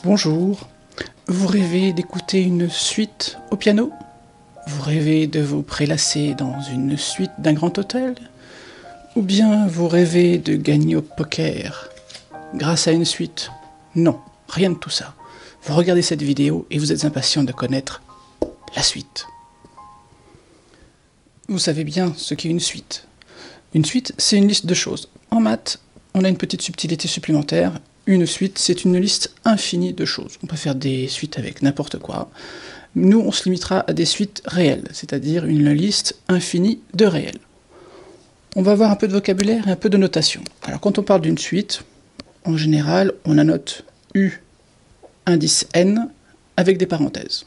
Bonjour, vous rêvez d'écouter une suite au piano? Vous rêvez de vous prélasser dans une suite d'un grand hôtel? Ou bien vous rêvez de gagner au poker grâce à une suite? Non, rien de tout ça. Vous regardez cette vidéo et vous êtes impatient de connaître la suite. Vous savez bien ce qu'est une suite. Une suite, c'est une liste de choses. En maths, on a une petite subtilité supplémentaire. Une suite, c'est une liste infinie de choses. On peut faire des suites avec n'importe quoi. Nous, on se limitera à des suites réelles, c'est-à-dire une liste infinie de réels. On va avoir un peu de vocabulaire et un peu de notation. Alors, quand on parle d'une suite, en général, on annote U indice n avec des parenthèses.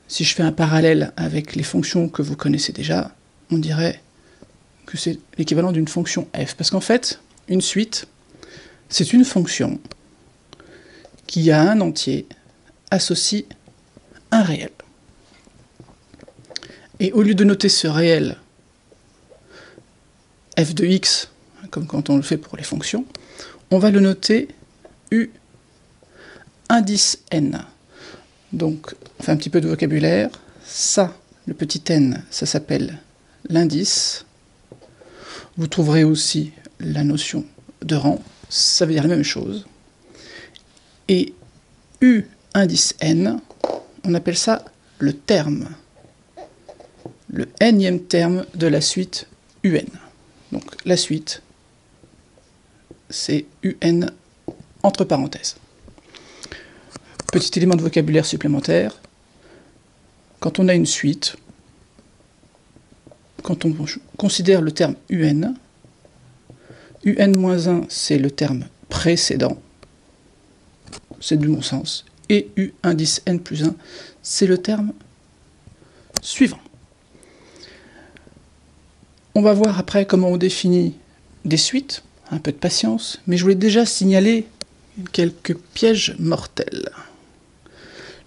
Si je fais un parallèle avec les fonctions que vous connaissez déjà, on dirait que c'est l'équivalent d'une fonction f. Parce qu'en fait, une suite, c'est une fonction qui à un entier associe un réel. Et au lieu de noter ce réel f de x, comme quand on le fait pour les fonctions, on va le noter u indice n. Donc, on fait un petit peu de vocabulaire. Ça, le petit n, ça s'appelle l'indice. Vous trouverez aussi la notion de rang, ça veut dire la même chose. Et u indice n, on appelle ça le terme. Le nème terme de la suite un. Donc la suite, c'est un entre parenthèses. Petit élément de vocabulaire supplémentaire, quand on a une suite, quand on considère le terme un-1 c'est le terme précédent, c'est du bon sens, et u indice n plus 1 c'est le terme suivant. On va voir après comment on définit des suites, un peu de patience, mais je voulais déjà signaler quelques pièges mortels.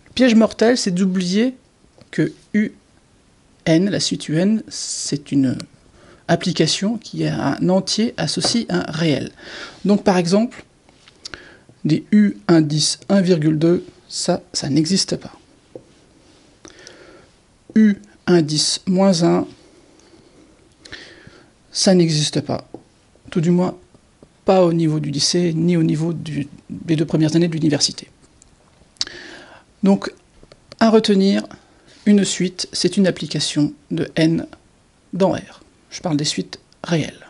Le piège mortel, c'est d'oublier que un, la suite un, c'est une application qui a un entier associe un réel. Donc par exemple, des u indice 1,2, ça n'existe pas. U indice moins 1, ça n'existe pas. Tout du moins, pas au niveau du lycée, ni au niveau des 2 premières années de l'université. Donc, à retenir, une suite, c'est une application de n dans R. Je parle des suites réelles.